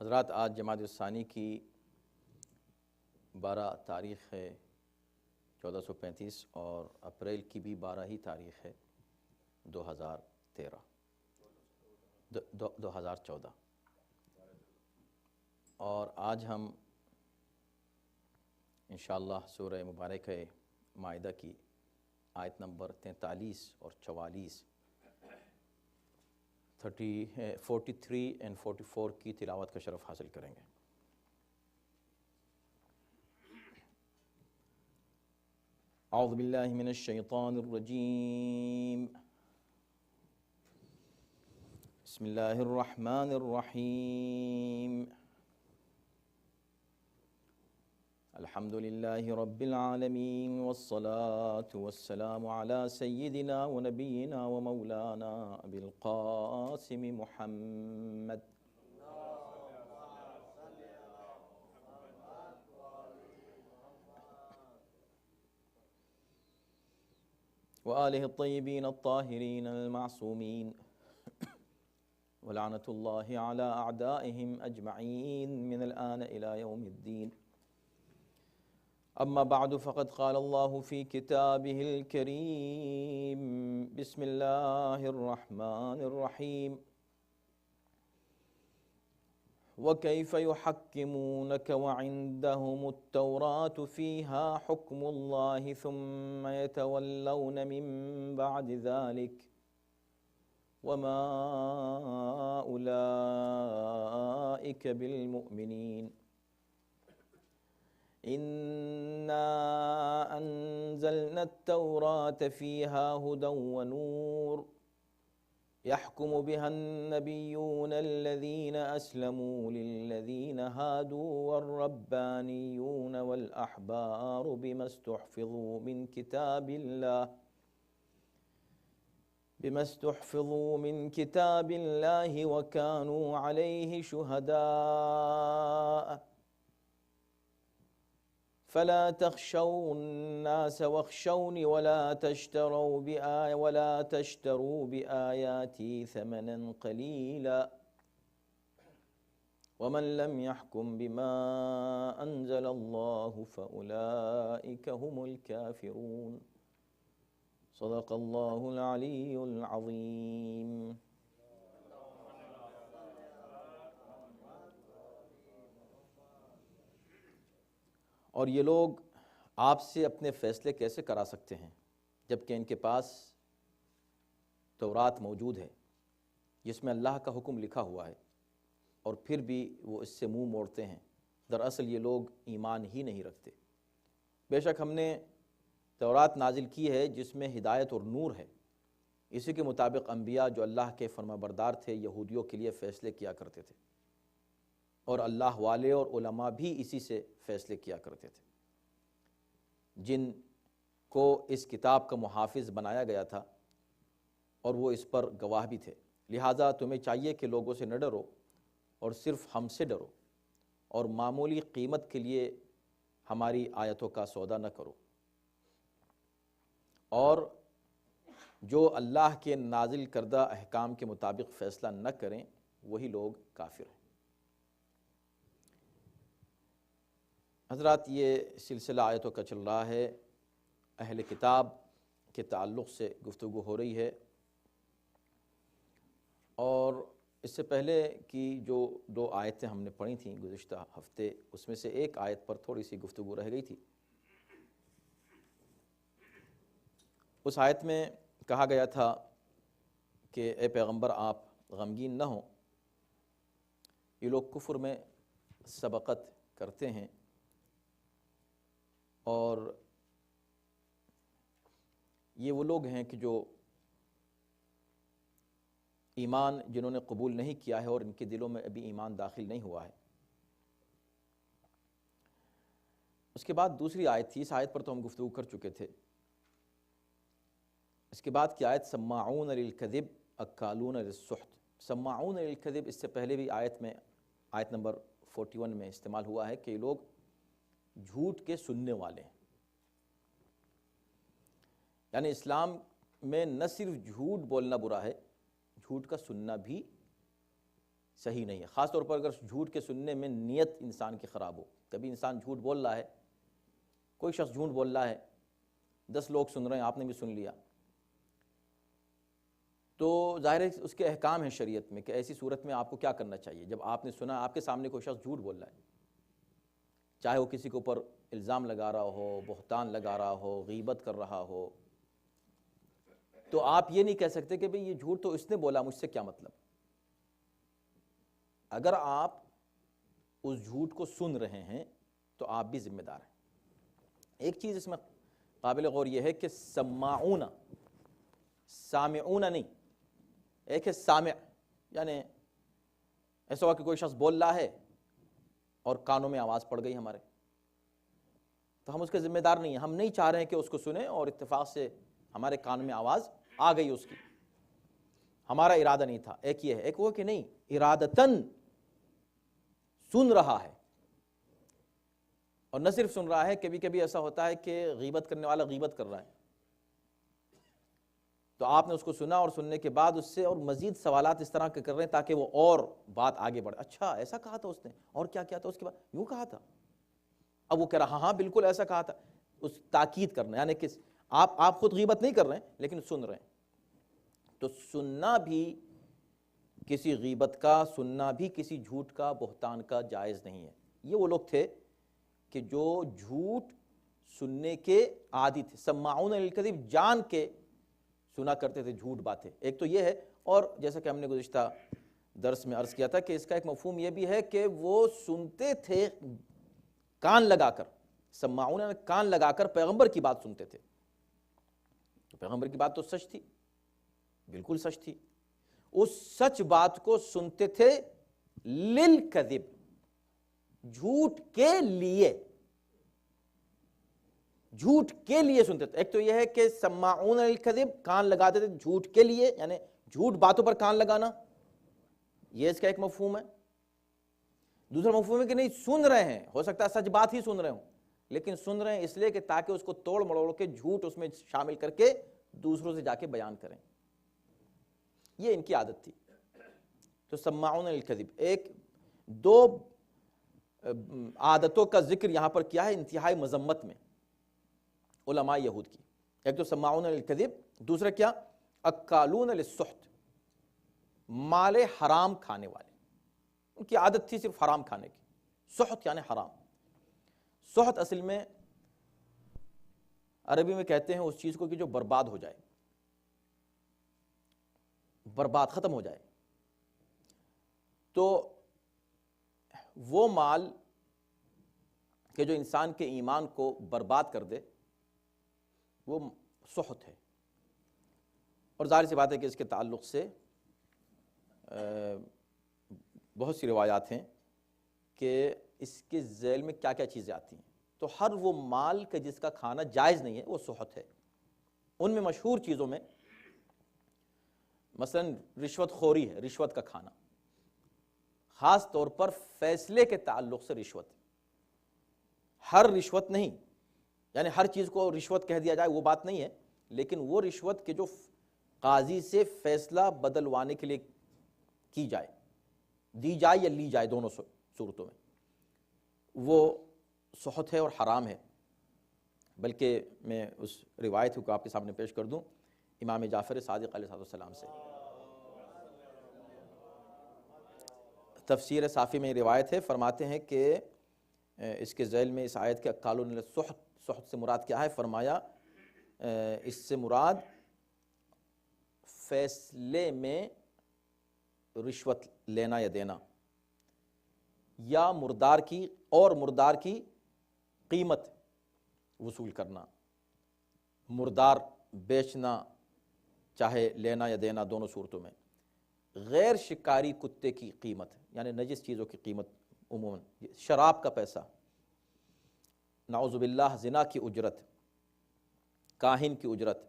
حضرات، آج جمادی الثانی کی 12 تاریخ ہے 1435 اور اپریل کی بھی 12 ہی تاریخ ہے 2014 اور آج ہم انشاءاللہ سورہ مبارکہ مائدہ کی آیت نمبر 43 اور 44 43 and 44 کی تلاوت کا شرف حاصل کریں گے۔ اعوذ باللہ من الشیطان الرجیم، بسم اللہ الرحمن الرحیم، الحمد للہ رب العالمین والصلاة والسلام علی سیدنا و نبینا و مولانا ابی القاسم محمد وآلہ الطیبین الطاہرین المعصومین ولعنۃ اللہ علی اعدائہم اجمعین من الآن الى یوم الدین۔ اما بعد فقد قال اللہ فی کتابہ الکریم، بسم اللہ الرحمن الرحیم، وَكَيْفَ يُحَكِّمُونَكَ وَعِندَهُمُ التَّوْرَاةُ فِيهَا حُكْمُ اللَّهِ ثُمَّ يَتَوَلَّوْنَ مِن بَعْدِ ذَلِكَ وَمَا أُولَئِكَ بِالْمُؤْمِنِينَ۔ إِنَّا أَنزَلْنَا التَّوْرَاةَ فِيهَا هُدًى وَنُورٌ يحكم بها النبيون الذين أسلموا للذين هادوا والربانيون والأحبار بما استحفظوا من كتاب الله وكانوا عليه شهداء فلا تخشوا الناس واخشوني ولا تشتروا بآياتي ثمنا قليلا ومن لم يحكم بما أنزل الله فأولئك هم الكافرون۔ صدق الله العلي العظيم۔ اور یہ لوگ آپ سے اپنے فیصلے کیسے کرا سکتے ہیں جبکہ ان کے پاس تورات موجود ہے جس میں اللہ کا حکم لکھا ہوا ہے، اور پھر بھی وہ اس سے منہ موڑتے ہیں۔ دراصل یہ لوگ ایمان ہی نہیں رکھتے۔ بے شک ہم نے تورات نازل کی ہے جس میں ہدایت اور نور ہے، اسی کے مطابق انبیاء جو اللہ کے فرما بردار تھے یہودیوں کے لیے فیصلے کیا کرتے تھے، اور اللہ والے اور علماء بھی اسی سے فیصلے کیا کرتے تھے، جن کو اس کتاب کا محافظ بنایا گیا تھا اور وہ اس پر گواہ بھی تھے۔ لہٰذا تمہیں چاہیے کہ لوگوں سے نہ ڈرو اور صرف ہم سے ڈرو، اور معمولی قیمت کے لیے ہماری آیتوں کا سودا نہ کرو، اور جو اللہ کے نازل کردہ احکام کے مطابق فیصلہ نہ کریں وہی لوگ کافر ہیں۔ حضرات، یہ سلسلہ آیتوں کا چل رہا ہے، اہل کتاب کے تعلق سے گفتگو ہو رہی ہے، اور اس سے پہلے کی جو 2 آیتیں ہم نے پڑھی تھیں گزشتہ ہفتے، اس میں سے ایک آیت پر تھوڑی سی گفتگو رہ گئی تھی۔ اس آیت میں کہا گیا تھا کہ اے پیغمبر آپ غمگین نہ ہوں، یہ لوگ کفر میں سبقت کرتے ہیں، اور یہ وہ لوگ ہیں کہ جو ایمان جنہوں نے قبول نہیں کیا ہے اور ان کے دلوں میں ابھی ایمان داخل نہیں ہوا ہے۔ اس کے بعد دوسری آیت تھی، اس آیت پر تو ہم گفتگو کر چکے تھے۔ اس کے بعد کی آیت سماعون للکذب اکالون للسحت۔ سماعون للکذب اس سے پہلے بھی آیت نمبر 41 میں استعمال ہوا ہے کہ یہ لوگ جھوٹ کے سننے والے ہیں۔ یعنی اسلام میں نہ صرف جھوٹ بولنا برا ہے، جھوٹ کا سننا بھی صحیح نہیں ہے، خاص طور پر اگر جھوٹ کے سننے میں نیت انسان کی خراب ہو۔ کبھی انسان جھوٹ بول رہا ہے، کوئی شخص جھوٹ بول رہا ہے، 10 لوگ سن رہے ہیں، آپ نے بھی سن لیا، تو ظاہر ہے اس کے احکام ہیں شریعت میں کہ ایسی صورت میں آپ کو کیا کرنا چاہیے۔ جب آپ نے سنا آپ کے سامنے کوئی شخص جھوٹ بول رہا ہے، چاہے وہ کسی کے اوپر الزام لگا رہا ہو، بہتان لگا رہا ہو، غیبت کر رہا ہو، تو آپ یہ نہیں کہہ سکتے کہ بھئی یہ جھوٹ تو اس نے بولا، مجھ سے کیا مطلب۔ اگر آپ اس جھوٹ کو سن رہے ہیں تو آپ بھی ذمہ دار ہیں۔ ایک چیز اس میں قابل غور یہ ہے کہ سماعون، سامعون نہیں، ایک ہے سامع، یعنی ایسا ہوا کہ کوئی شخص بول رہا ہے اور کانوں میں آواز پڑ گئی ہمارے، تو ہم اس کے ذمہ دار نہیں ہیں، ہم نہیں چاہ رہے ہیں کہ اس کو سنیں اور اتفاق سے ہمارے کان میں آواز آ گئی اس کی، ہمارا ارادہ نہیں تھا۔ ایک یہ ہے، ایک وہ کہ نہیں، ارادتاً سن رہا ہے، اور نہ صرف سن رہا ہے، کبھی کبھی ایسا ہوتا ہے کہ غیبت کرنے والا غیبت کر رہا ہے، تو آپ نے اس کو سنا اور سننے کے بعد اس سے اور مزید سوالات اس طرح کے کر رہے ہیں تاکہ وہ اور بات آگے بڑھے۔ اچھا ایسا کہا تھا اس نے، اور کیا کیا تھا اس کے بعد، یوں کہا تھا، اب وہ کہہ رہا ہاں بالکل ایسا کہا تھا، اس تاکید کرنا، یعنی کہ آپ خود غیبت نہیں کر رہے ہیں لیکن سن رہے ہیں۔ تو سننا بھی کسی غیبت کا، سننا بھی کسی جھوٹ کا، بہتان کا جائز نہیں ہے۔ یہ وہ لوگ تھے کہ جو جھوٹ سننے کے عادی تھے، سماعون للکذب، جان کے سنا کرتے تھے جھوٹ باتیں۔ ایک تو یہ ہے، اور جیسا کہ ہم نے گزشتہ درس میں عرض کیا تھا کہ اس کا ایک مفہوم یہ بھی ہے کہ وہ سنتے تھے کان لگا کر، سماعون نے کان لگا کر پیغمبر کی بات سنتے تھے، تو پیغمبر کی بات تو سچ تھی، بالکل سچ تھی، اس سچ بات کو سنتے تھے للکذب، جھوٹ کے لیے، جھوٹ کے لیے سنتے تھے۔ ایک تو یہ ہے کہ سماعون للکذب، کان لگاتے تھے جھوٹ کے لیے، یعنی جھوٹ باتوں پر کان لگانا، یہ اس کا ایک مفہوم ہے۔ دوسرا مفہوم ہے کہ نہیں، سن رہے ہیں، ہو سکتا ہے سچ بات ہی سن رہے ہوں، لیکن سن رہے ہیں اس لیے کہ تاکہ اس کو توڑ مڑوڑ کے جھوٹ اس میں شامل کر کے دوسروں سے جا کے بیان کریں، یہ ان کی عادت تھی۔ تو سماعون للکذب، ایک دو عادتوں کا ذکر یہاں پر کیا ہے انتہائی مذمت میں علماء یہود کی۔ ایک تو سماعون للکذب، دوسرا کیا، اکالون للسحت، مال حرام کھانے والے، ان کی عادت تھی صرف حرام کھانے کی۔ سحت یعنی حرام، سحت اصل میں عربی میں کہتے ہیں اس چیز کو کہ جو برباد ہو جائے، برباد، ختم ہو جائے، تو وہ مال کہ جو انسان کے ایمان کو برباد کر دے وہ سحت ہے۔ اور ظاہر سی بات ہے کہ اس کے تعلق سے بہت سی روایات ہیں کہ اس کے ذیل میں کیا کیا چیزیں آتی ہیں، تو ہر وہ مال کہ جس کا کھانا جائز نہیں ہے وہ سحت ہے۔ ان میں مشہور چیزوں میں مثلا رشوت خوری ہے، رشوت کا کھانا، خاص طور پر فیصلے کے تعلق سے رشوت، ہر رشوت نہیں، یعنی ہر چیز کو رشوت کہہ دیا جائے وہ بات نہیں ہے، لیکن وہ رشوت کے جو قاضی سے فیصلہ بدلوانے کے لیے کی جائے، دی جائے یا لی جائے، دونوں صورتوں میں وہ سحت ہے اور حرام ہے۔ بلکہ میں اس روایت کو آپ کے سامنے پیش کر دوں امام جعفر صادق علیہ السلام سے، تفسیر صافی میں روایت ہے، فرماتے ہیں کہ اس کے ذیل میں اس آیت کے اکالون للسحت، سحت سے مراد کیا ہے؟ فرمایا اس سے مراد فیصلے میں رشوت لینا یا دینا، یا مردار کی اور مردار کی قیمت وصول کرنا، مردار بیچنا، چاہے لینا یا دینا، دونوں صورتوں میں، غیر شکاری کتے کی قیمت یعنی نجس چیزوں کی قیمت، عموماً شراب کا پیسہ، نعوذ باللہ زنا کی اجرت، کاہن کی اجرت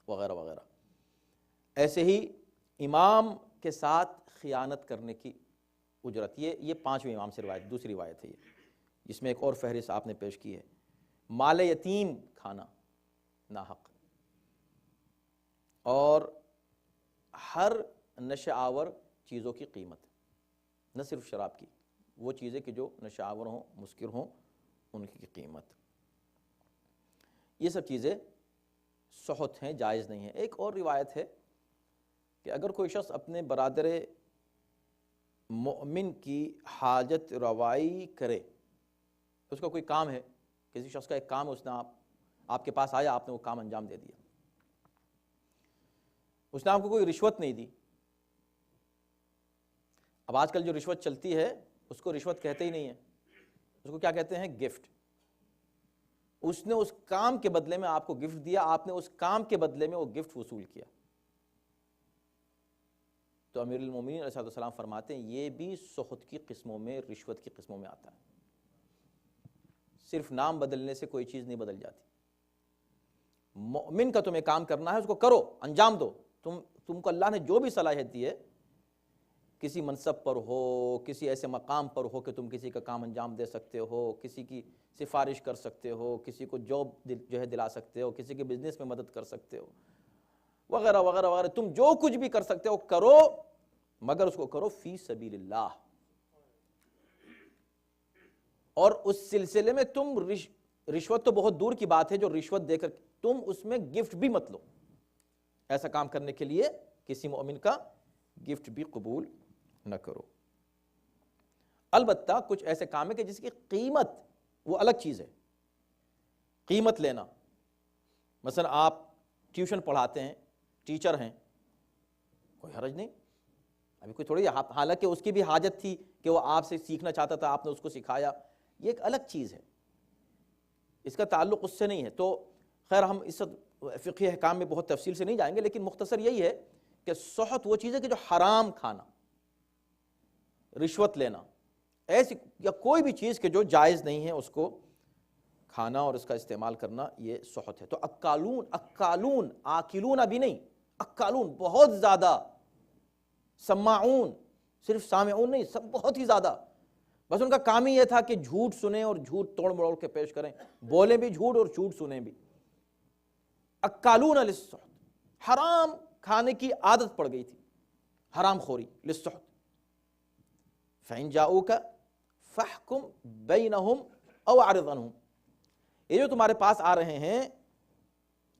وغیرہ وغیرہ۔ ایسے ہی امام کے ساتھ خیانت کرنے کی اجرت، یہ پانچویں امام سے روایت، دوسری روایت ہے یہ، جس میں ایک اور فہرست آپ نے پیش کی ہے، مال یتیم کھانا ناحق، اور ہر نشہ آور چیزوں کی قیمت، نہ صرف شراب کی، وہ چیزیں کہ جو نشاور ہوں، مسکر ہوں، ان کی قیمت. یہ سب چیزیں سخط ہیں، جائز نہیں ہیں. ایک اور روایت ہے کہ اگر کوئی شخص اپنے برادر مؤمن کی حاجت روائی کرے، اس کا کوئی کام ہے، کسی شخص کا ایک کام ہے، اس نے آپ کے پاس آیا، آپ نے وہ کام انجام دے دیا، اس نے آپ کو کوئی رشوت نہیں دی. اب آج کل جو رشوت چلتی ہے اس کو رشوت کہتے ہی نہیں ہیں، اس کو کیا کہتے ہیں؟ گفٹ. اس نے اس کام کے بدلے میں آپ کو گفٹ دیا، آپ نے اس کام کے بدلے میں وہ گفٹ وصول کیا. تو امیر المومنین علیہ السلام فرماتے ہیں یہ بھی سخط کی قسموں میں، رشوت کی قسموں میں آتا ہے. صرف نام بدلنے سے کوئی چیز نہیں بدل جاتی. مومن کا تمہیں کام کرنا ہے، اس کو کرو، انجام دو. تم کو اللہ نے جو بھی صلاحیت دی ہے، کسی منصب پر ہو، کسی ایسے مقام پر ہو کہ تم کسی کا کام انجام دے سکتے ہو، کسی کی سفارش کر سکتے ہو، کسی کو جاب جو ہے دلا سکتے ہو، کسی کے بزنس میں مدد کر سکتے ہو، وغیرہ وغیرہ وغیرہ، تم جو کچھ بھی کر سکتے ہو کرو، مگر اس کو کرو فی سبیل اللہ. اور اس سلسلے میں تم رشوت تو بہت دور کی بات ہے، جو رشوت دے کر تم اس میں گفٹ بھی مت لو. ایسا کام کرنے کے لیے کسی مومن کا گفٹ بھی قبول نہ کرو. البتہ کچھ ایسے کام ہے کہ جس کی قیمت وہ الگ چیز ہے. قیمت لینا، مثلا آپ ٹیوشن پڑھاتے ہیں، ٹیچر ہیں، کوئی حرج نہیں. ابھی کوئی تھوڑی، حالانکہ اس کی بھی حاجت تھی کہ وہ آپ سے سیکھنا چاہتا تھا، آپ نے اس کو سکھایا، یہ ایک الگ چیز ہے، اس کا تعلق اس سے نہیں ہے. تو خیر ہم اس فقہی احکام میں بہت تفصیل سے نہیں جائیں گے، لیکن مختصر یہی ہے کہ سخط وہ چیز ہے کہ جو حرام کھانا، رشوت لینا، ایسی یا کوئی بھی چیز کہ جو جائز نہیں ہے اس کو کھانا اور اس کا استعمال کرنا، یہ سخط ہے. تو اکالون، آکلون ابھی نہیں، اکالون بہت زیادہ، سماعون صرف سامعون نہیں، سب بہت ہی زیادہ. بس ان کا کام ہی یہ تھا کہ جھوٹ سنیں اور جھوٹ توڑ مروڑ کے پیش کریں، بولیں بھی جھوٹ اور جھوٹ سنیں بھی. اکالون للسحت، حرام کھانے کی عادت پڑ گئی تھی، حرام خوری. للسحت فإن جاؤک فاحکم بینہم او اعرض عنہم. یہ جو تمہارے پاس آ رہے ہیں،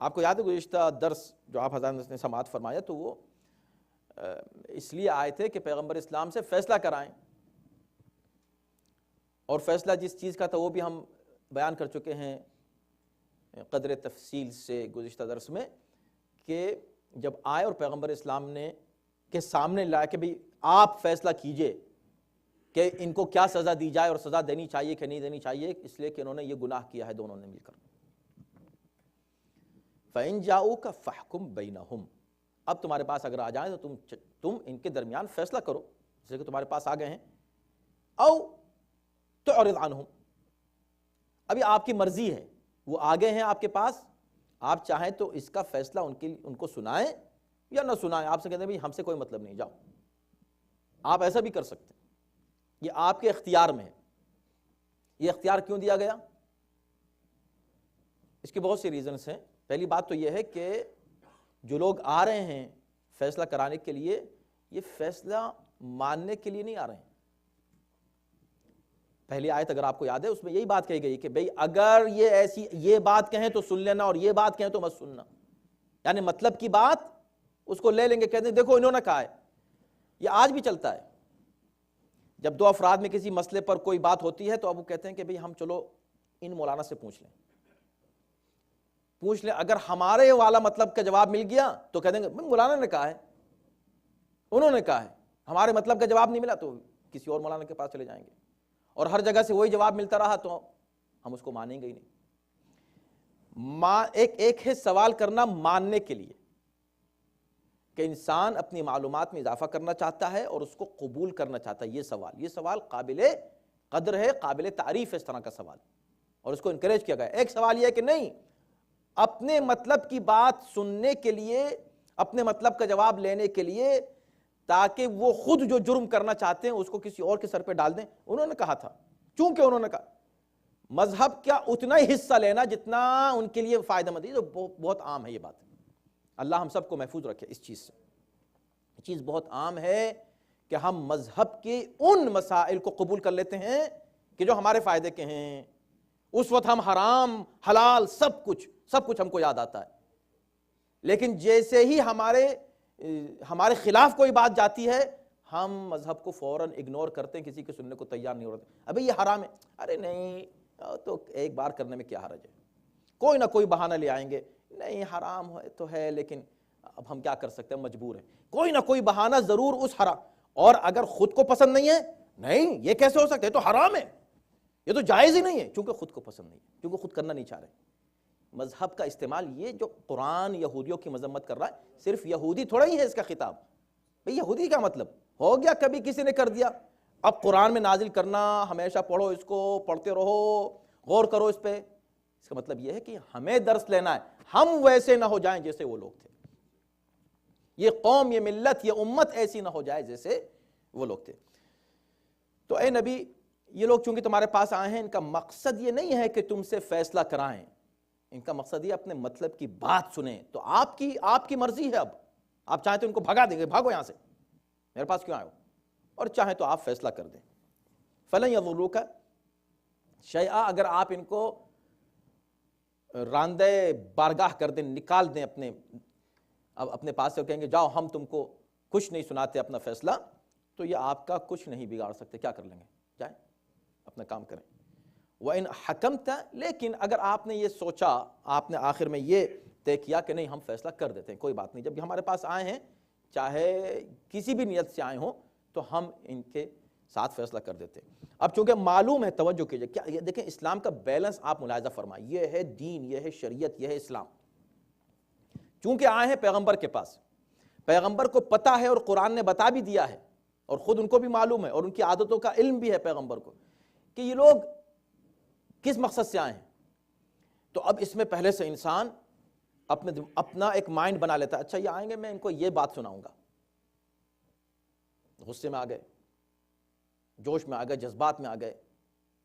آپ کو یاد ہے گزشتہ درس جو آپ حضرات نے سماعت فرمایا، تو وہ اس لیے آئے تھے کہ پیغمبر اسلام سے فیصلہ کرائیں. اور فیصلہ جس چیز کا تھا وہ بھی ہم بیان کر چکے ہیں قدر تفصیل سے گزشتہ درس میں، کہ جب آئے اور پیغمبر اسلام نے کے سامنے لایا کہ بھئی آپ فیصلہ کیجئے کہ ان کو کیا سزا دی جائے اور سزا دینی چاہیے کہ نہیں دینی چاہیے، اس لیے کہ انہوں نے یہ گناہ کیا ہے دونوں نے مل کر. فَإِن جَاءُوكَ فَاحْكُمْ بَيْنَهُمْ. اب تمہارے پاس اگر آ جائیں تو تم ان کے درمیان فیصلہ کرو، جیسے کہ تمہارے پاس آ گئے ہیں. او تعرض عنہم، ابھی آپ کی مرضی ہے، وہ آگے ہیں آپ کے پاس، آپ چاہیں تو اس کا فیصلہ ان کو سنائیں یا نہ سنائیں. آپ سے کہتے ہیں بھئی ہم سے کوئی مطلب نہیں، جاؤ. آپ ایسا بھی کر سکتے ہیں، یہ آپ کے اختیار میں ہے. یہ اختیار کیوں دیا گیا؟ اس کے بہت سی ریزنز ہیں. پہلی بات تو یہ ہے کہ جو لوگ آ رہے ہیں فیصلہ کرانے کے لیے، یہ فیصلہ ماننے کے لیے نہیں آ رہے ہیں. پہلی آیت اگر آپ کو یاد ہے اس میں یہی بات کہی گئی کہ بھئی اگر یہ بات کہیں تو سن لینا اور یہ بات کہیں تو مت سننا. یعنی مطلب کی بات اس کو لے لیں گے، کہتے ہیں دیکھو انہوں نے کہا ہے. یہ آج بھی چلتا ہے، جب دو افراد میں کسی مسئلے پر کوئی بات ہوتی ہے تو اب وہ کہتے ہیں کہ بھئی ہم چلو ان مولانا سے پوچھ لیں، اگر ہمارے والا مطلب کا جواب مل گیا تو کہہ دیں گے مولانا نے کہا ہے، انہوں نے کہا ہے. ہمارے مطلب کا جواب نہیں ملا تو کسی اور مولانا کے پاس چلے جائیں گے، اور ہر جگہ سے وہی جواب ملتا رہا تو ہم اس کو مانیں گے ہی نہیں. ایک ہے سوال کرنا ماننے کے لیے، کہ انسان اپنی معلومات میں اضافہ کرنا چاہتا ہے اور اس کو قبول کرنا چاہتا ہے. یہ سوال قابل قدر ہے، قابل تعریف ہے اس طرح کا سوال، اور اس کو انکریج کیا گیا. ایک سوال یہ ہے کہ نہیں، اپنے مطلب کی بات سننے کے لیے، اپنے مطلب کا جواب لینے کے لیے، تاکہ وہ خود جو جرم کرنا چاہتے ہیں اس کو کسی اور کے سر پہ ڈال دیں. انہوں نے کہا تھا، چونکہ انہوں نے کہا. مذہب کیا اتنا ہی حصہ لینا جتنا ان کے لیے فائدہ مند ہے. تو بہت عام ہے یہ بات. اللہ ہم سب کو محفوظ رکھے اس چیز سے. یہ چیز بہت عام ہے کہ ہم مذہب کے ان مسائل کو قبول کر لیتے ہیں کہ جو ہمارے فائدے کے ہیں، اس وقت ہم حرام حلال سب کچھ ہم کو یاد آتا ہے، لیکن جیسے ہی ہمارے خلاف کوئی بات جاتی ہے ہم مذہب کو فوراً اگنور کرتے ہیں، کسی کے سننے کو تیار نہیں ہوتے. ابھی یہ حرام ہے، ارے نہیں تو ایک بار کرنے میں کیا حرج ہے، کوئی نہ کوئی بہانہ لے آئیں گے، نہیں حرام ہے تو ہے لیکن اب ہم کیا کر سکتے ہیں، مجبور ہیں، کوئی نہ کوئی بہانہ ضرور اس حرام. اور اگر خود کو پسند نہیں ہے، نہیں یہ کیسے ہو سکتا ہے، یہ تو حرام ہے، یہ تو جائز ہی نہیں ہے، چونکہ خود کو پسند نہیں ہے، کیونکہ خود کرنا نہیں چاہ رہے. مذہب کا استعمال، یہ جو قرآن یہودیوں کی مذمت کر رہا ہے، صرف یہودی تھوڑا ہی ہے اس کا خطاب. بھئی یہودی کا مطلب ہو گیا کبھی کسی نے کر دیا، اب قرآن میں نازل کرنا، ہمیشہ پڑھو اس کو، پڑھتے رہو، غور کرو اس پہ. اس کا مطلب یہ ہے کہ ہمیں درس لینا ہے، ہم ویسے نہ ہو جائیں جیسے وہ لوگ تھے، یہ قوم، یہ ملت، یہ امت ایسی نہ ہو جائے جیسے وہ لوگ تھے. تو اے نبی، یہ لوگ چونکہ تمہارے پاس آئے ہیں، ان کا مقصد یہ نہیں ہے کہ تم سے فیصلہ کرائیں، ان کا مقصد یہ اپنے مطلب کی بات سنیں. تو آپ کی مرضی ہے، اب آپ چاہیں تو ان کو بھگا دیں گے، بھاگو یہاں سے، میرے پاس کیوں آئے ہو، اور چاہیں تو آپ فیصلہ کر دیں. فَلَن يَضُرُّوكَ شَيْئًا، اگر آپ ان کو راندے بارگاہ کر دیں، نکال دیں اپنے پاس سے، کہیں گے جاؤ ہم تم کو کچھ نہیں سناتے اپنا فیصلہ، تو یہ آپ کا کچھ نہیں بگاڑ سکتے. کیا کر لیں گے، جائیں اپنا کام کریں. وَإِنْ حَكَمْتَ، لیکن اگر آپ نے یہ سوچا، آپ نے آخر میں یہ طے کیا کہ نہیں ہم فیصلہ کر دیتے ہیں، کوئی بات نہیں، جب ہمارے پاس آئے ہیں چاہے کسی بھی نیت سے آئے ہوں تو ہم ان کے ساتھ فیصلہ کر دیتے ہیں. اب چونکہ معلوم ہے، توجہ کیجئے، کیا یہ دیکھیں اسلام کا بیلنس آپ ملاحظہ فرمائیں، یہ ہے دین، یہ ہے شریعت، یہ ہے اسلام. چونکہ آئے ہیں پیغمبر کے پاس، پیغمبر کو پتہ ہے اور قرآن نے بتا بھی دیا ہے، اور خود ان کو بھی معلوم ہے اور ان کی عادتوں کا علم بھی ہے پیغمبر کو، کہ یہ لوگ کس مقصد سے آئے ہیں. تو اب اس میں پہلے سے انسان اپنا ایک مائنڈ بنا لیتا ہے، اچھا یہ آئیں گے، میں ان کو یہ بات سناؤں گا. غصے میں آ گئے، جوش میں آ گئے، جذبات میں آ گئے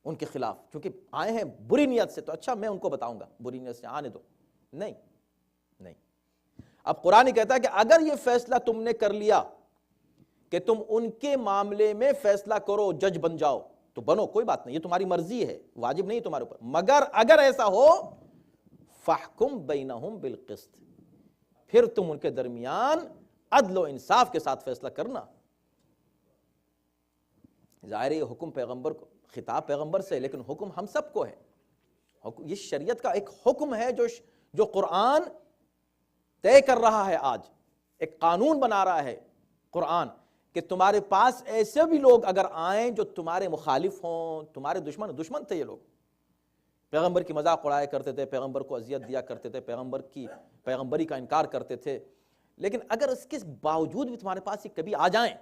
ان کے خلاف، کیونکہ آئے ہیں بری نیت سے، تو اچھا میں ان کو بتاؤں گا، بری نیت سے آنے دو. نہیں. اب قرآن ہی کہتا ہے کہ اگر یہ فیصلہ تم نے کر لیا کہ تم ان کے معاملے میں فیصلہ کرو، جج بن جاؤ، تو بنو، کوئی بات نہیں، یہ تمہاری مرضی ہے، واجب نہیں تمہارے اوپر. مگر اگر ایسا ہو فَاحْكُمْ بَيْنَهُمْ بِالْقِسْطِ، پھر تم ان کے درمیان عدل و انصاف کے ساتھ فیصلہ کرنا. ظاہر یہ حکم پیغمبر کو، خطاب پیغمبر سے، لیکن حکم ہم سب کو ہے. یہ شریعت کا ایک حکم ہے جو قرآن طے کر رہا ہے، آج ایک قانون بنا رہا ہے قرآن، کہ تمہارے پاس ایسے بھی لوگ اگر آئیں جو تمہارے مخالف ہوں، تمہارے دشمن تھے، یہ لوگ پیغمبر کی مذاق اڑایا کرتے تھے، پیغمبر کو اذیت دیا کرتے تھے، پیغمبری کا انکار کرتے تھے، لیکن اگر اس کے باوجود بھی تمہارے پاس یہ کبھی آ جائیں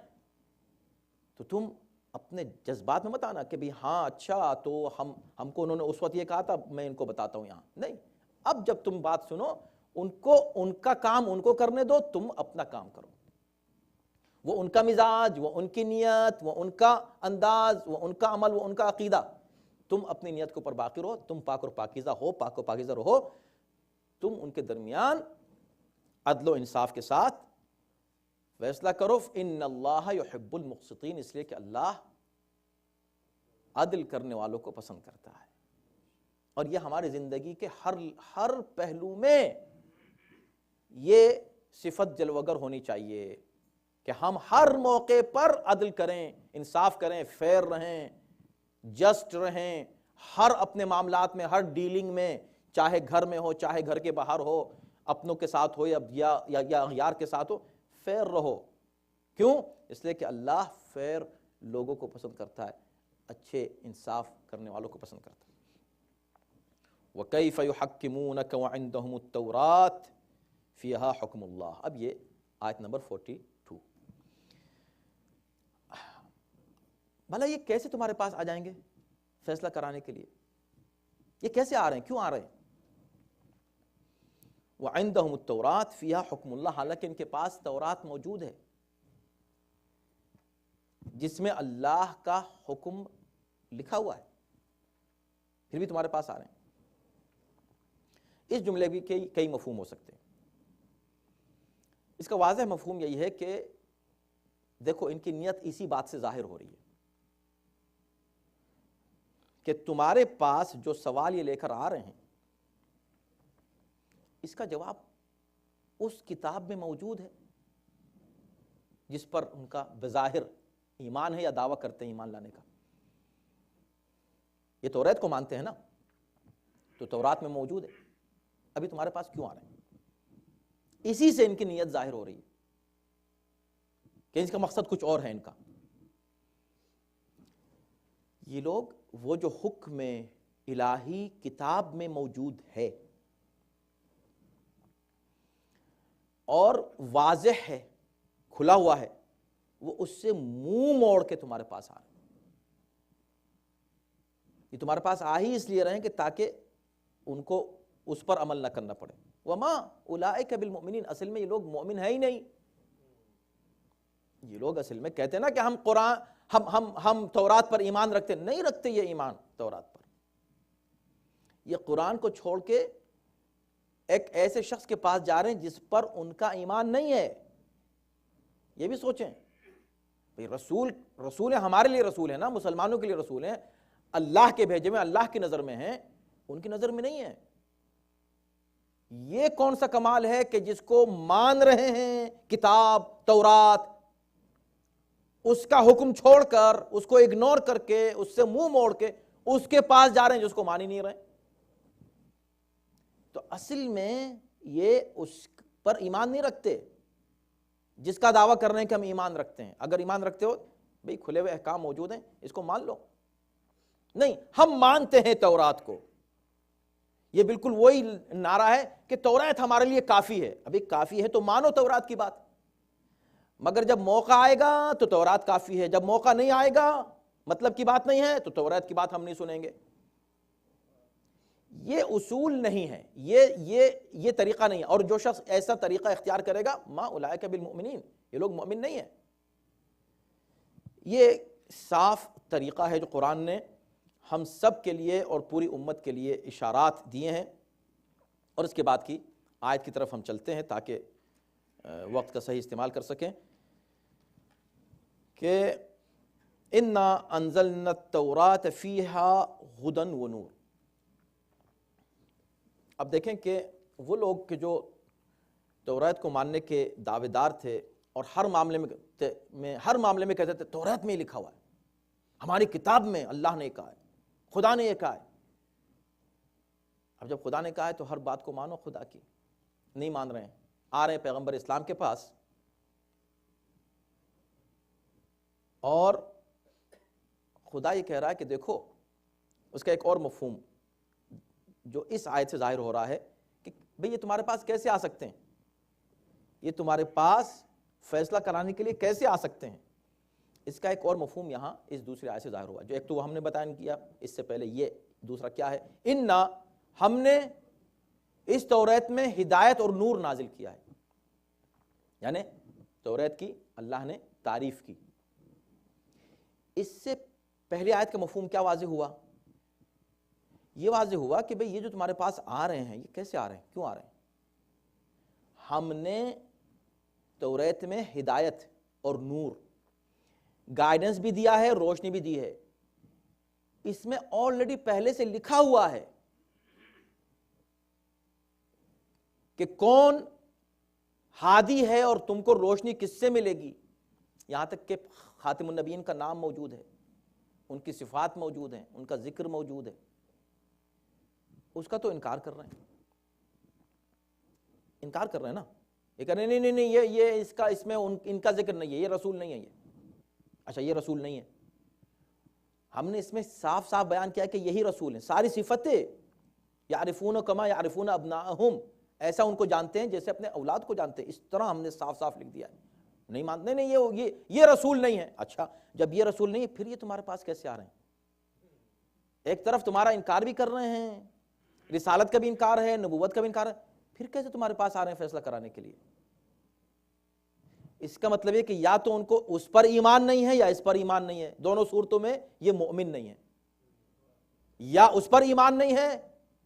تو تم اپنے جذبات میں مت آنا کہ بھی ہاں اچھا تو ہم کو انہوں نے اس وقت یہ کہا تھا، میں ان کو بتاتا ہوں یہاں. نہیں، اب جب تم بات سنو، ان کا کام ان کو کرنے دو، تم اپنا کام کرو. وہ ان کا مزاج، وہ ان کی نیت، وہ ان کا انداز، وہ ان کا عمل، وہ ان کا عقیدہ، تم اپنی نیت کے اوپر باقی رہو، تم پاک اور پاکیزہ ہو، پاک و پاکیزہ رہو. تم ان کے درمیان عدل و انصاف کے ساتھ فیصلہ کرو. ان اللہ یحب المقسطین، اس لیے کہ اللہ عدل کرنے والوں کو پسند کرتا ہے. اور یہ ہماری زندگی کے ہر پہلو میں یہ صفت جلوگر ہونی چاہیے کہ ہم ہر موقع پر عدل کریں، انصاف کریں، فیر رہیں، جسٹ رہیں، ہر اپنے معاملات میں، ہر ڈیلنگ میں، چاہے گھر میں ہو، چاہے گھر کے باہر ہو، اپنوں کے ساتھ ہو یا اغیار کے ساتھ ہو، فیر رہو. کیوں؟ اس لیے کہ اللہ فیر لوگوں کو پسند کرتا ہے، اچھے انصاف کرنے والوں کو پسند کرتا ہے. وَكَيْفَ يُحَكِّمُونَكَ وَعِنْدَهُمُ التَّوْرَاةُ فِيهَا حُكْمُ اللَّهِ. اب یہ آیت نمبر 42. بھلا یہ کیسے تمہارے پاس آ جائیں گے فیصلہ کرانے کے لیے؟ یہ کیسے آ رہے ہیں، کیوں آ رہے ہیں؟ وَعِنْدَهُمُ التَّوْرَاةُ فِيهَا حُكْمُ اللَّهِ، حالانکہ ان کے پاس تورات موجود ہے جس میں اللہ کا حکم لکھا ہوا ہے، پھر بھی تمہارے پاس آ رہے ہیں. اس جملے بھی کئی مفہوم ہو سکتے ہیں. اس کا واضح مفہوم یہی ہے کہ دیکھو ان کی نیت اسی بات سے ظاہر ہو رہی ہے کہ تمہارے پاس جو سوال یہ لے کر آ رہے ہیں اس کا جواب اس کتاب میں موجود ہے جس پر ان کا بظاہر ایمان ہے یا دعویٰ کرتے ہیں ایمان لانے کا. یہ توریت کو مانتے ہیں نا, تو تورات میں موجود ہے, ابھی تمہارے پاس کیوں آ رہے ہیں؟ اسی سے ان کی نیت ظاہر ہو رہی ہے کہ اس کا مقصد کچھ اور ہے ان کا. یہ لوگ وہ جو حکم الہی کتاب میں موجود ہے اور واضح ہے, کھلا ہوا ہے, وہ اس سے منہ موڑ کے تمہارے پاس آ رہے ہیں. یہ تمہارے پاس آ ہی اس لیے رہے ہیں کہ تاکہ ان کو اس پر عمل نہ کرنا پڑے. وما اولئک بالمؤمنین, اصل میں یہ لوگ مومن ہے ہی نہیں. یہ لوگ اصل میں کہتے ہیں نا کہ ہم قرآن ہم تورات پر ایمان رکھتے, نہیں رکھتے یہ ایمان تورات پر. یہ قرآن کو چھوڑ کے ایک ایسے شخص کے پاس جا رہے ہیں جس پر ان کا ایمان نہیں ہے. یہ بھی سوچیں, رسول ہمارے لیے رسول ہے نا, مسلمانوں کے لیے رسول ہیں, اللہ کے بھیجے میں اللہ کی نظر میں ہیں, ان کی نظر میں نہیں ہے. یہ کون سا کمال ہے کہ جس کو مان رہے ہیں کتاب تورات, اس کا حکم چھوڑ کر, اس کو اگنور کر کے, اس سے منہ موڑ کے اس کے پاس جا رہے ہیں جس کو مان ہی نہیں رہے. تو اصل میں یہ اس پر ایمان نہیں رکھتے جس کا دعویٰ کر رہے ہیں کہ ہم ایمان رکھتے ہیں. اگر ایمان رکھتے ہو بھئی کھلے ہوئے احکام موجود ہیں, اس کو مان لو. نہیں, ہم مانتے ہیں تورات کو. یہ بالکل وہی نعرہ ہے کہ تورات ہمارے لیے کافی ہے. ابھی کافی ہے تو مانو تورات کی بات, مگر جب موقع آئے گا تو تورات کافی ہے, جب موقع نہیں آئے گا, مطلب کی بات نہیں ہے, تو تورات کی بات ہم نہیں سنیں گے. یہ اصول نہیں ہے, یہ طریقہ نہیں ہے. اور جو شخص ایسا طریقہ اختیار کرے گا, ما اولئک بالمؤمنین, یہ لوگ مومن نہیں ہیں. یہ صاف طریقہ ہے جو قرآن نے ہم سب کے لیے اور پوری امت کے لیے اشارات دیے ہیں. اور اس کے بعد کی آیت کی طرف ہم چلتے ہیں تاکہ وقت کا صحیح استعمال کر سکیں کہ انا انزلنا التوراۃ فیہا ھدی ونور. اب دیکھیں کہ وہ لوگ کہ جو تورات کو ماننے کے دعوے دار تھے اور ہر معاملے میں کہتے تھے تورات میں ہی لکھا ہوا ہے, ہماری کتاب میں اللہ نے کہا ہے, خدا نے یہ کہا ہے. اب جب خدا نے کہا ہے تو ہر بات کو مانو خدا کی. نہیں مان رہے ہیں, آ رہے ہیں پیغمبر اسلام کے پاس اور خدا یہ کہہ رہا ہے کہ دیکھو, اس کا ایک اور مفہوم جو اس آیت سے ظاہر ہو رہا ہے کہ بھئی یہ تمہارے پاس کیسے آ سکتے ہیں, یہ تمہارے پاس فیصلہ کرانے کے لیے کیسے آ سکتے ہیں. اس کا ایک اور مفہوم یہاں اس دوسری آیت سے ظاہر ہوا, جو ایک تو وہ ہم نے بیان کیا, اس سے پہلے یہ دوسرا کیا ہے, انا, ہم نے اس توریت میں ہدایت اور نور نازل کیا ہے. یعنی توریت کی اللہ نے تعریف کی. اس سے پہلی آیت کا مفہوم کیا واضح ہوا؟ یہ واضح ہوا کہ بھئی یہ جو تمہارے پاس آ رہے ہیں, یہ کیسے آ رہے ہیں, کیوں آ رہے ہیں؟ ہم نے توریت میں ہدایت اور نور, گائیڈنس بھی دیا ہے, روشنی بھی دی ہے. اس میں آلریڈی پہلے سے لکھا ہوا ہے کہ کون ہادی ہے اور تم کو روشنی کس سے ملے گی. یہاں تک کہ خاتم النبیین کا نام موجود ہے, ان کی صفات موجود ہیں, ان کا ذکر موجود ہے. اس کا تو انکار کر رہے ہیں, انکار کر رہے ہیں نا. یہ کہہ رہے ہیں نہیں یہ اس میں ان کا ذکر نہیں ہے, یہ رسول نہیں ہے. یہ اچھا, یہ رسول نہیں ہے. ہم نے اس میں صاف صاف بیان کیا کہ یہی رسول ہیں. ساری صفتیں یعرفون کما یعرفون ابناءہم, ایسا ان کو جانتے ہیں جیسے اپنے اولاد کو جانتے ہیں. اس طرح ہم نے صاف صاف لکھ دیا ہے. نہیں مانتے, نہیں یہ رسول نہیں ہے. اچھا, جب یہ رسول نہیں ہے پھر یہ تمہارے پاس کیسے آ رہے ہیں؟ ایک طرف تمہارا انکار بھی کر رہے ہیں, رسالت کا بھی انکار ہے, نبوت کا بھی انکار ہے, پھر کیسے تمہارے پاس آ رہے ہیں فیصلہ کرانے کے لیے؟ اس کا مطلب ہے کہ یا تو ان کو اس پر ایمان نہیں ہے یا اس پر ایمان نہیں ہے. دونوں صورتوں میں یہ مومن نہیں ہے. یا اس پر ایمان نہیں ہے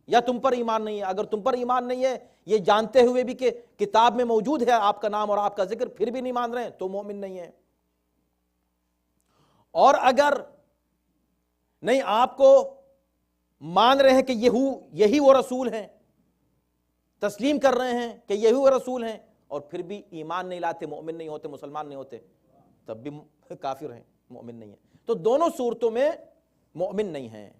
یا تم پر ایمان نہیں ہے. اگر تم پر ایمان نہیں ہے, یہ جانتے ہوئے بھی کہ کتاب میں موجود ہے آپ کا نام اور آپ کا ذکر, پھر بھی نہیں مان رہے ہیں تو مومن نہیں ہے. اور اگر نہیں آپ کو مان رہے ہیں کہ یہی وہ رسول ہیں، تسلیم کر رہے ہیں کہ یہی وہ رسول ہیں، اور پھر بھی ایمان نہیں لاتے، مومن نہیں ہوتے، مسلمان نہیں ہوتے، تب بھی کافر ہیں، مومن نہیں ہیں۔ تو دونوں صورتوں میں مومن نہیں ہیں۔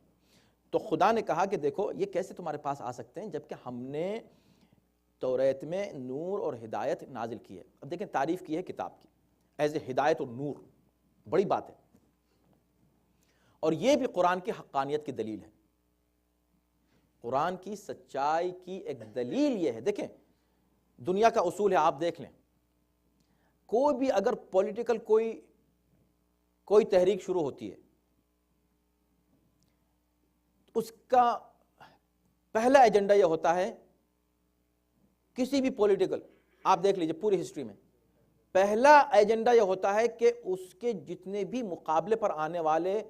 تو خدا نے کہا کہ دیکھو یہ کیسے تمہارے پاس آ سکتے ہیں جبکہ ہم نے توریت میں نور اور ہدایت نازل کی ہے۔ اب دیکھیں تعریف کی ہے کتاب کی ایز اے ہدایت اور نور، بڑی بات ہے، اور یہ بھی قرآن کی حقانیت کی دلیل ہے، قرآن کی سچائی کی ایک دلیل یہ ہے۔ دیکھیں دنیا کا اصول ہے، آپ دیکھ لیں، کوئی بھی اگر پولیٹیکل کوئی تحریک شروع ہوتی ہے، اس کا پہلا ایجنڈا یہ ہوتا ہے، کسی بھی پولیٹیکل آپ دیکھ لیجئے پوری ہسٹری میں پہلا ایجنڈا یہ ہوتا ہے کہ اس کے جتنے بھی مقابلے پر آنے والے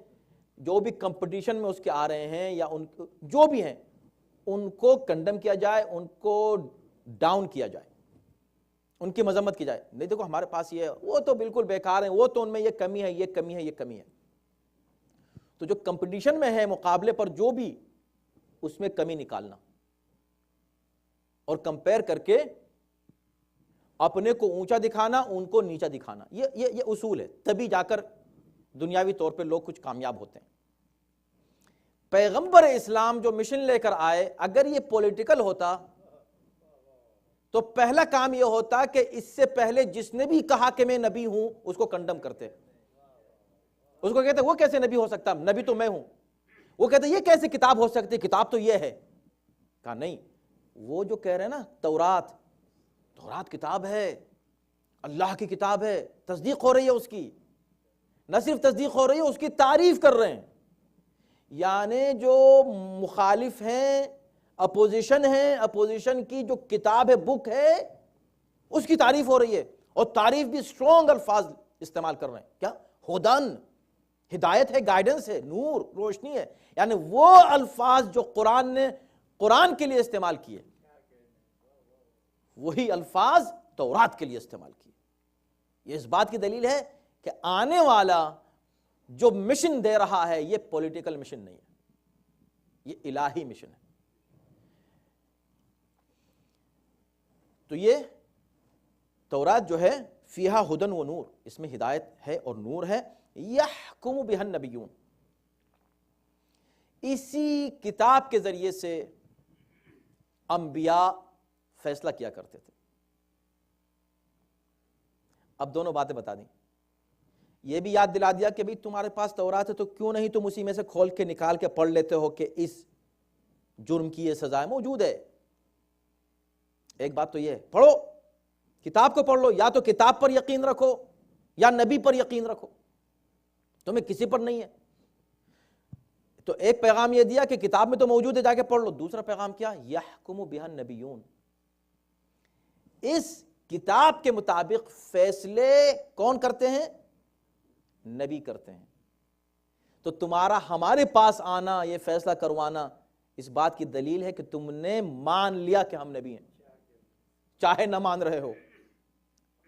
جو بھی کمپٹیشن میں اس کے آ رہے ہیں یا جو بھی ہیں ان کو کنڈم کیا جائے، ان کو ڈاؤن کیا جائے، ان کی مذمت کی جائے۔ نہیں دیکھو ہمارے پاس یہ ہے، وہ تو بالکل بیکار ہیں، وہ تو ان میں یہ کمی ہے، یہ کمی ہے، یہ کمی ہے۔ تو جو کمپٹیشن میں ہے، مقابلے پر جو بھی، اس میں کمی نکالنا اور کمپیئر کر کے اپنے کو اونچا دکھانا، ان کو نیچا دکھانا، یہ اصول ہے، تبھی جا کر دنیاوی طور پہ لوگ کچھ کامیاب ہوتے ہیں۔ پیغمبر اسلام جو مشن لے کر آئے، اگر یہ پولیٹیکل ہوتا تو پہلا کام یہ ہوتا کہ اس سے پہلے جس نے بھی کہا کہ میں نبی ہوں اس کو کنڈم کرتے، اس کو کہتے وہ کیسے نبی ہو سکتا، نبی تو میں ہوں۔ وہ کہتے یہ کیسے کتاب ہو سکتی، کتاب تو یہ ہے۔ کہا نہیں، وہ جو کہہ رہے ہیں نا تورات کتاب ہے، اللہ کی کتاب ہے، تصدیق ہو رہی ہے اس کی، نہ صرف تصدیق ہو رہی ہے، اس کی تعریف کر رہے ہیں۔ یعنی جو مخالف ہیں، اپوزیشن ہے، اپوزیشن کی جو کتاب ہے، بک ہے، اس کی تعریف ہو رہی ہے، اور تعریف بھی اسٹرانگ الفاظ استعمال کر رہے ہیں۔ کیا؟ ہدن، ہدایت ہے، گائیڈنس ہے، نور، روشنی ہے۔ یعنی وہ الفاظ جو قرآن نے قرآن کے لیے استعمال کیے، وہی الفاظ تورات کے لیے استعمال کیے۔ یہ اس بات کی دلیل ہے کہ آنے والا جو مشن دے رہا ہے یہ پولیٹیکل مشن نہیں ہے، یہ الہی مشن ہے۔ تو یہ تورات جو ہے فیہا ہدن و نور، اس میں ہدایت ہے اور نور ہے، یحکم بہا النبیون، اسی کتاب کے ذریعے سے انبیاء فیصلہ کیا کرتے تھے۔ اب دونوں باتیں بتا دیں، یہ بھی یاد دلا دیا کہ بھی تمہارے پاس تورات ہے تو کیوں نہیں تم اسی میں سے کھول کے نکال کے پڑھ لیتے ہو کہ اس جرم کی یہ سزا موجود ہے۔ ایک بات تو یہ ہے، پڑھو، کتاب کو پڑھ لو، یا تو کتاب پر یقین رکھو یا نبی پر یقین رکھو، تمہیں کسی پر نہیں ہے۔ تو ایک پیغام یہ دیا کہ کتاب میں تو موجود ہے، جا کے پڑھ لو۔ دوسرا پیغام کیا؟ یحکم بہا النبیون، اس کتاب کے مطابق فیصلے کون کرتے ہیں؟ نبی کرتے ہیں۔ تو تمہارا ہمارے پاس آنا، یہ فیصلہ کروانا، اس بات کی دلیل ہے کہ تم نے مان لیا کہ ہم نبی ہیں، چاہے نہ مان رہے ہو،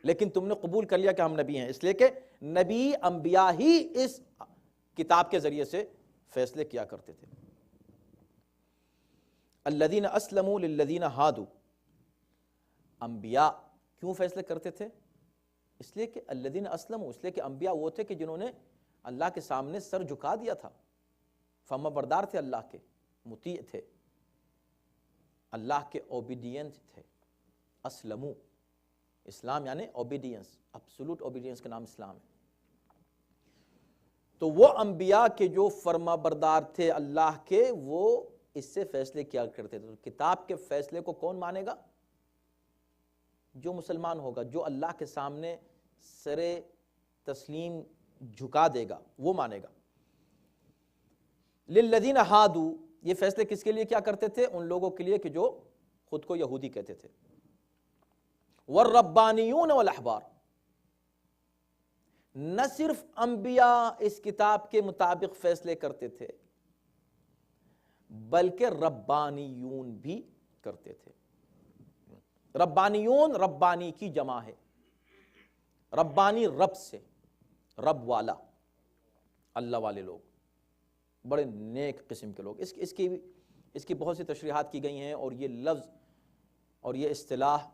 لیکن تم نے قبول کر لیا کہ ہم نبی ہیں، اس لیے کہ نبی انبیاء ہی اس کتاب کے ذریعے سے فیصلے کیا کرتے تھے۔ الذین اسلموا للذین ہادوا، انبیاء کیوں فیصلے کرتے تھے؟ اس لیے کہ الذین اسلموا، اس لیے کہ انبیاء وہ تھے کہ جنہوں نے اللہ کے سامنے سر جھکا دیا تھا، فرما بردار تھے، اللہ کے مطیع تھے، اللہ کے اوبیڈینٹ تھے۔ اسلموا، اسلام یعنی اوبیڈینس، ایبسولوٹ اوبیڈینس کا نام اسلام ہے۔ تو وہ انبیاء کے جو فرما بردار تھے اللہ کے، وہ اس سے فیصلے کیا کرتے تھے۔ کتاب کے فیصلے کو کون مانے گا؟ جو مسلمان ہوگا، جو اللہ کے سامنے سر تسلیم جھکا دے گا، وہ مانے گا۔ للذین ہادوا، یہ فیصلے کس کے لیے کیا کرتے تھے؟ ان لوگوں کے لیے کہ جو خود کو یہودی کہتے تھے۔ والربانیون والاحبار، نہ صرف انبیاء اس کتاب کے مطابق فیصلے کرتے تھے بلکہ ربانیون بھی کرتے تھے۔ ربانیون، ربانی کی جمع ہے، ربانی رب سے، رب والا، اللہ والے لوگ، بڑے نیک قسم کے لوگ۔ اس کی بہت سی تشریحات کی گئی ہیں، اور یہ لفظ اور یہ اصطلاح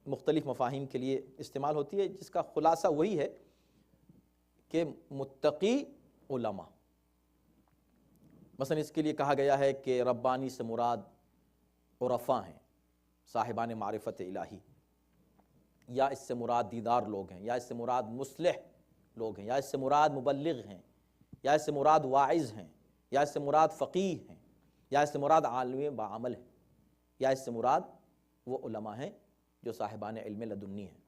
مختلف مفاہیم کے لیے استعمال ہوتی ہے، جس کا خلاصہ وہی ہے کہ متقی علماء۔ مثلا اس کے لیے کہا گیا ہے کہ ربانی سے مراد عرفاء ہیں، صاحبان معرفت الہی، یا اس سے مراد دیدار لوگ ہیں، یا اس سے مراد مصلح لوگ ہیں، یا اس سے مراد مبلغ ہیں، یا اس سے مراد واعظ ہیں، یا اس سے مراد فقیہ ہیں، یا اس سے مراد عالم بعمل ہیں، یا اس سے مراد وہ علماء ہیں جو صاحبان علم لدنی ہیں۔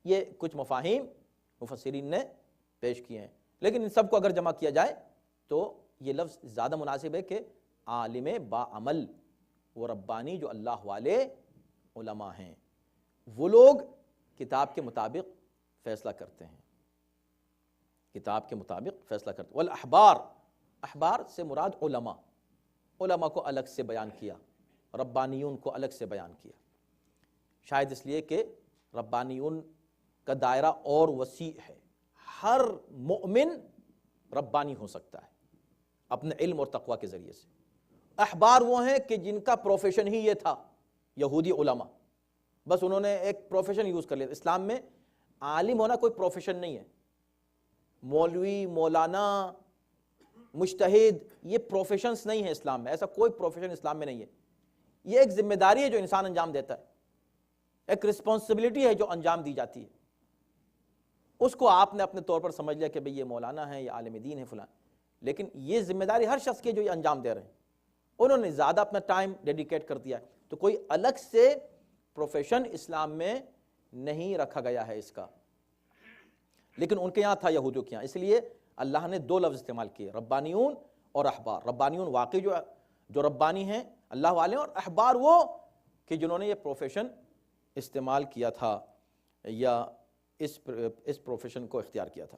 یہ کچھ مفاہیم مفسرین نے پیش کیے ہیں، لیکن ان سب کو اگر جمع کیا جائے تو یہ لفظ زیادہ مناسب ہے کہ عالم باعمل، وہ ربانی جو اللہ والے علماء ہیں، وہ لوگ کتاب کے مطابق فیصلہ کرتے ہیں، کتاب کے مطابق فیصلہ کرتے ہیں۔ والاحبار، احبار سے مراد علماء، علماء کو الگ سے بیان کیا، ربانیون کو الگ سے بیان کیا، شاید اس لیے کہ ربانیون کا دائرہ اور وسیع ہے، ہر مؤمن ربانی ہو سکتا ہے اپنے علم اور تقوی کے ذریعے سے۔ احبار وہ ہیں کہ جن کا پروفیشن ہی یہ تھا، یہودی علماء، بس انہوں نے ایک پروفیشن یوز کر لیا۔ اسلام میں عالم ہونا کوئی پروفیشن نہیں ہے، مولوی، مولانا، مجتہد، یہ پروفیشنز نہیں ہیں اسلام میں، ایسا کوئی پروفیشن اسلام میں نہیں ہے۔ یہ ایک ذمہ داری ہے جو انسان انجام دیتا ہے، ایک رسپانسبلٹی ہے جو انجام دی جاتی ہے۔ اس کو آپ نے اپنے طور پر سمجھ لیا کہ بھئی یہ مولانا ہے، یہ عالم دین ہے فلاں، لیکن یہ ذمہ داری ہر شخص کی جو یہ انجام دے رہے ہیں، انہوں نے زیادہ اپنا ٹائم ڈیڈیکیٹ کر دیا ہے، تو کوئی الگ سے پروفیشن اسلام میں نہیں رکھا گیا ہے اس کا، لیکن ان کے یہاں تھا، یہودیوں کے یہاں۔ اس لیے اللہ نے دو لفظ استعمال کیے، ربانیون اور احبار۔ ربانیون واقعی جو ربانی ہیں، اللہ والے، اور احبار وہ کہ جنہوں نے یہ پروفیشن استعمال کیا تھا یا اس پروفیشن کو اختیار کیا تھا۔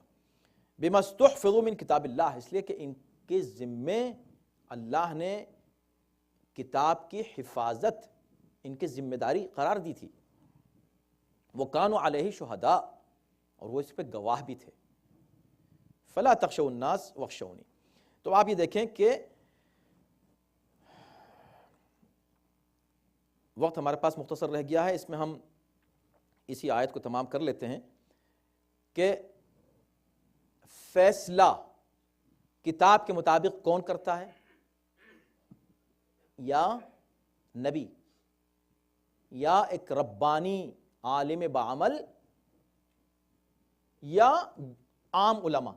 بما استحفظوا من کتاب اللہ، اس لیے کہ ان کے ذمے اللہ نے کتاب کی حفاظت، ان کی ذمہ داری قرار دی تھی۔ وَكَانُوا عَلَيْهِ شُهَدَاءَ، اور وہ اس پہ گواہ بھی تھے۔ فَلَا تَخْشَوُا النَّاسَ وَاخْشَوْنِی۔ تو آپ یہ دیکھیں کہ وقت ہمارے پاس مختصر رہ گیا ہے، اس میں ہم اسی آیت کو تمام کر لیتے ہیں کہ فیصلہ کتاب کے مطابق کون کرتا ہے؟ یا نبی، یا ایک ربانی عالم بعمل، یا عام علماء؟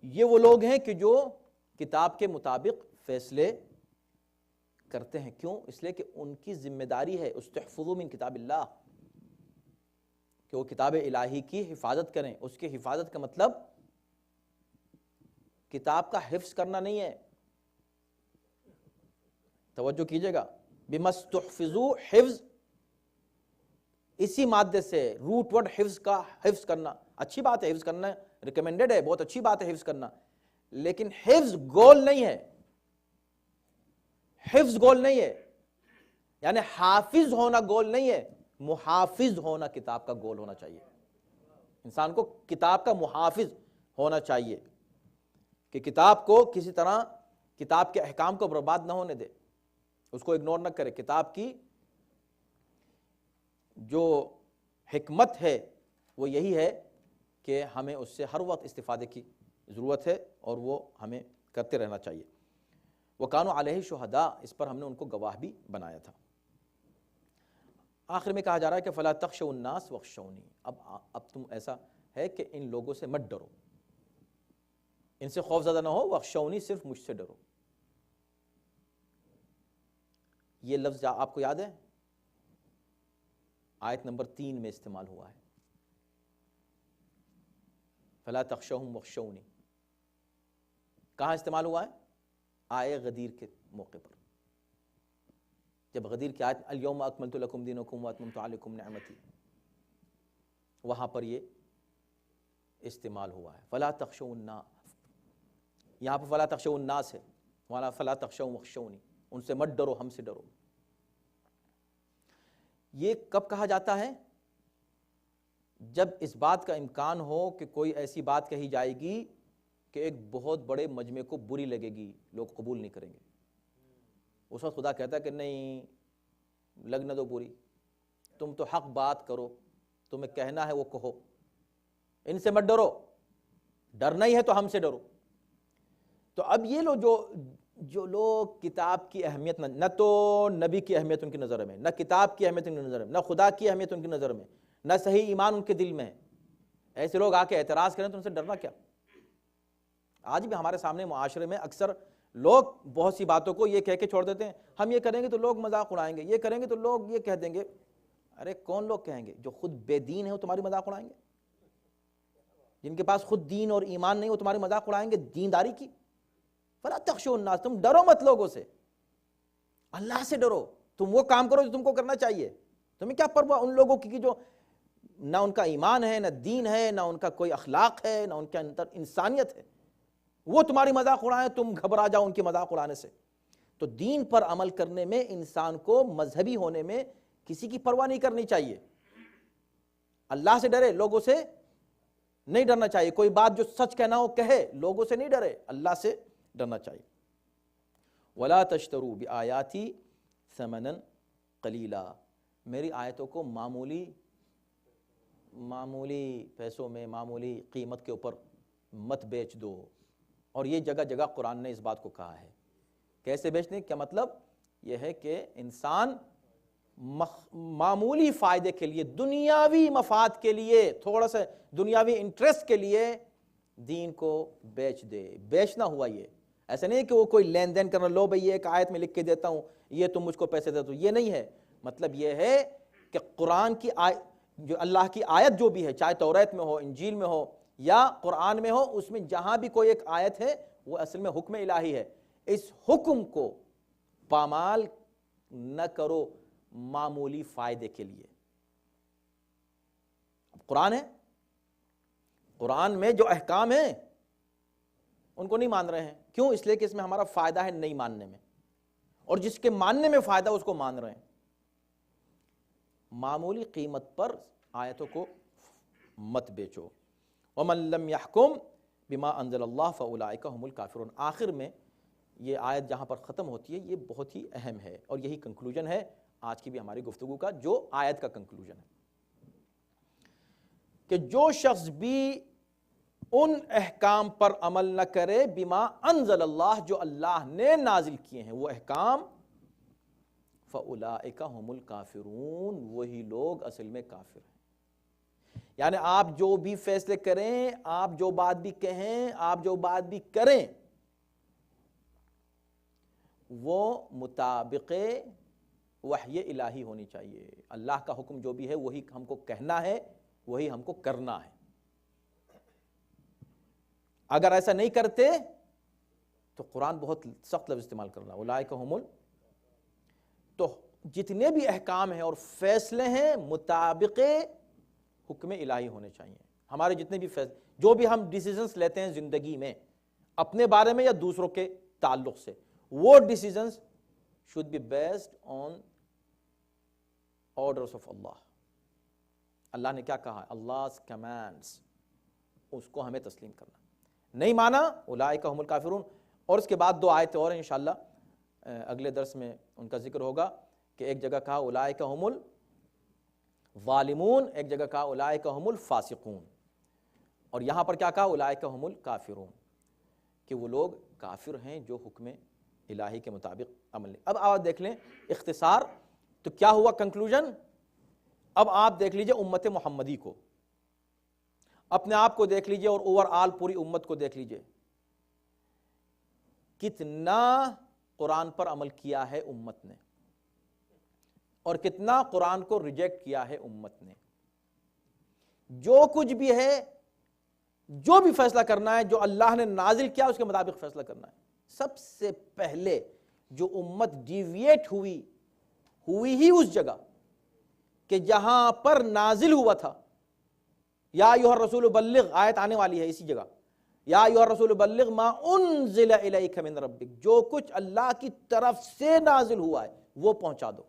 یہ وہ لوگ ہیں کہ جو کتاب کے مطابق فیصلے کرتے ہیں۔ کیوں؟ اس لیے کہ ان کی ذمہ داری ہے استحفظوا من کتاب اللہ، کہ وہ کتاب الہی کی حفاظت کریں۔ اس کی حفاظت کا مطلب کتاب کا حفظ کرنا نہیں ہے، توجہ کیجئے گا، بما استحفظوا، حفظ اسی مادے سے روٹ ورڈ حفظ کا، حفظ کرنا اچھی بات ہے، حفظ کرنا ریکمینڈڈ ہے، بہت اچھی بات ہے حفظ کرنا، لیکن حفظ گول نہیں ہے، حفظ گول نہیں ہے، یعنی حافظ ہونا گول نہیں ہے، محافظ ہونا کتاب کا گول ہونا چاہیے۔ انسان کو کتاب کا محافظ ہونا چاہیے، کہ کتاب کو کسی طرح، کتاب کے احکام کو برباد نہ ہونے دے، اس کو اگنور نہ کرے۔ کتاب کی جو حکمت ہے وہ یہی ہے کہ ہمیں اس سے ہر وقت استفادے کی ضرورت ہے، اور وہ ہمیں کرتے رہنا چاہیے۔ وَكَانُوا عَلَيْهِ شُهَدَاءَ، اس پر ہم نے ان کو گواہ بھی بنایا تھا۔ آخر میں کہا جا رہا ہے کہ فَلَا تَخْشَوُا النَّاسَ وَاخْشَوْنِی، اب تم ایسا ہے کہ ان لوگوں سے مت ڈرو، ان سے خوف زدہ نہ ہو، وَاخْشَوْنِی، صرف مجھ سے ڈرو۔ یہ لفظ آپ کو یاد ہے؟ آیت نمبر 3 میں استعمال ہوا ہے، فَلَا تَخْشَوْهُمْ وَاخْشَوْنِی۔ کہاں استعمال ہوا ہے؟ آئے غدیر کے موقع پر، جب غدیر کی آیت اليوم اکملت لکم دینکم واتممت علیکم نعمتی، وہاں پر یہ استعمال ہوا ہے۔ فلا تخشوا الناس، یہاں پر فلا تخشوا الناس ہے، وہاں فلا تخشوا واخشونی، ان سے مت ڈرو، ہم سے ڈرو۔ یہ کب کہا جاتا ہے؟ جب اس بات کا امکان ہو کہ کوئی ایسی بات کہی جائے گی کہ ایک بہت بڑے مجمع کو بری لگے گی، لوگ قبول نہیں کریں گے۔ اس وقت خدا کہتا ہے کہ نہیں، لگنے دو بری، تم تو حق بات کرو، تمہیں کہنا ہے وہ کہو، ان سے مت ڈرو، ڈرنا ہی ہے تو ہم سے ڈرو۔ تو اب یہ لوگ جو لوگ کتاب کی اہمیت نہ تو نبی کی اہمیت ان کی نظر میں، نہ کتاب کی اہمیت ان کی نظر میں، نہ خدا کی اہمیت ان کی نظر میں، نہ صحیح ایمان ان کے دل میں ہے، ایسے لوگ آ کے اعتراض کریں تو ان سے ڈرنا کیا؟ آج بھی ہمارے سامنے معاشرے میں اکثر لوگ بہت سی باتوں کو یہ کہہ کے چھوڑ دیتے ہیں، ہم یہ کریں گے تو لوگ مذاق اڑائیں گے، یہ کریں گے تو لوگ یہ کہہ دیں گے۔ ارے کون لوگ کہیں گے؟ جو خود بے دین ہے وہ تمہاری مذاق اڑائیں گے؟ جن کے پاس خود دین اور ایمان نہیں وہ تمہاری مذاق اڑائیں گے دینداری کی؟ فلا تخشوا الناس، تم ڈرو مت لوگوں سے، اللہ سے ڈرو، تم وہ کام کرو جو تم کو کرنا چاہیے۔ تمہیں کیا پرواہ ان لوگوں کی جو نہ ان کا ایمان ہے، نہ دین ہے، نہ ان کا کوئی اخلاق ہے، نہ ان کے اندر انسانیت ہے، وہ تمہاری مذاق اڑائیں، تم گھبرا جاؤ ان کی مذاق اڑانے سے۔ تو دین پر عمل کرنے میں انسان کو مذہبی ہونے میں کسی کی پرواہ نہیں کرنی چاہیے، اللہ سے ڈرے، لوگوں سے نہیں ڈرنا چاہیے۔ کوئی بات جو سچ کہنا ہو کہے، لوگوں سے نہیں ڈرے، اللہ سے ڈرنا چاہیے۔ وَلَا تَشْتَرُوا بِآيَاتِي ثَمَنًا قَلِيلًا، میری آیتوں کو معمولی پیسوں میں، معمولی قیمت کے اوپر مت بیچ دو۔ اور یہ جگہ جگہ قرآن نے اس بات کو کہا ہے۔ کیسے بیچنے؟ کیا مطلب؟ یہ ہے کہ انسان معمولی فائدے کے لیے، دنیاوی مفاد کے لیے، تھوڑا سا دنیاوی انٹرسٹ کے لیے دین کو بیچ دے۔ بیچنا ہوا یہ، ایسا نہیں کہ وہ کوئی لین دین کرنا، لو بھئی یہ ایک آیت میں لکھ کے دیتا ہوں، یہ تم مجھ کو پیسے دے دو، یہ نہیں ہے۔ مطلب یہ ہے کہ قرآن کی جو اللہ کی آیت جو بھی ہے، چاہے توریت میں ہو، انجیل میں ہو یا قرآن میں ہو، اس میں جہاں بھی کوئی ایک آیت ہے وہ اصل میں حکم الہی ہے۔ اس حکم کو پامال نہ کرو معمولی فائدے کے لیے۔ قرآن ہے، قرآن میں جو احکام ہیں ان کو نہیں مان رہے ہیں، کیوں؟ اس لیے کہ اس میں ہمارا فائدہ ہے نہیں ماننے میں، اور جس کے ماننے میں فائدہ اس کو مان رہے ہیں۔ معمولی قیمت پر آیتوں کو مت بیچو۔ وَمَن لَّمْ يَحْكُمْ بِمَا أَنزَلَ اللَّهُ فَأُولَٰئِكَ هُمُ الْكَافِرُونَ۔ آخر میں یہ آیت جہاں پر ختم ہوتی ہے یہ بہت ہی اہم ہے، اور یہی کنکلوژن ہے آج کی بھی ہماری گفتگو کا، جو آیت کا کنکلوژن ہے کہ جو شخص بھی ان احکام پر عمل نہ کرے بما انزل اللہ، جو اللہ نے نازل کیے ہیں وہ احکام، فَأُولَٰئِكَ هُمُ الْكَافِرُونَ، وہی لوگ اصل میں کافر ہیں۔ یعنی آپ جو بھی فیصلے کریں، آپ جو بات بھی کہیں، آپ جو بات بھی کریں، وہ مطابق وحی الہی ہونی چاہیے۔ اللہ کا حکم جو بھی ہے وہی ہم کو کہنا ہے، وہی ہم کو کرنا ہے۔ اگر ایسا نہیں کرتے تو قرآن بہت سخت لفظ استعمال کرنا، اولئک ہم تو جتنے بھی احکام ہیں اور فیصلے ہیں مطابق حکم الہی ہونے چاہیے۔ ہمارے جتنے بھی فیصلے، جو بھی ہم ڈیسیزنز لیتے ہیں زندگی میں، اپنے بارے میں یا دوسروں کے تعلق سے، وہ decisions should be based on orders of Allah۔ اللہ نے کیا کہا؟ Allah's commands، اس کو ہمیں تسلیم کرنا۔ نہیں مانا، اولئک ہم الکافرون۔ اور اس کے بعد دو آیتیں اور انشاءاللہ اگلے درس میں ان کا ذکر ہوگا، کہ ایک جگہ کہا اولئک ہم الظالمون، ایک جگہ کہا اولئک ہم الفاسقون، اور یہاں پر کیا کہا؟ اولئک ہم الکافرون، کہ وہ لوگ کافر ہیں جو حکم الہی کے مطابق عمل نہیں۔ اب آپ دیکھ لیں اختصار تو کیا ہوا کنکلوژن۔ اب آپ دیکھ لیجئے امت محمدی کو، اپنے آپ کو دیکھ لیجئے، اور اوور آل پوری امت کو دیکھ لیجئے، کتنا قرآن پر عمل کیا ہے امت نے، اور کتنا قرآن کو ریجیکٹ کیا ہے امت نے۔ جو کچھ بھی ہے، جو بھی فیصلہ کرنا ہے، جو اللہ نے نازل کیا اس کے مطابق فیصلہ کرنا ہے۔ سب سے پہلے جو امت ڈیویٹ ہوئی ہی اس جگہ کہ جہاں پر نازل ہوا تھا، یا ایھا الرسول بلغ، آیت آنے والی ہے اسی جگہ، یا ایھا الرسول بلغ ما انزل الیک من ربک، جو کچھ اللہ کی طرف سے نازل ہوا ہے وہ پہنچا دو۔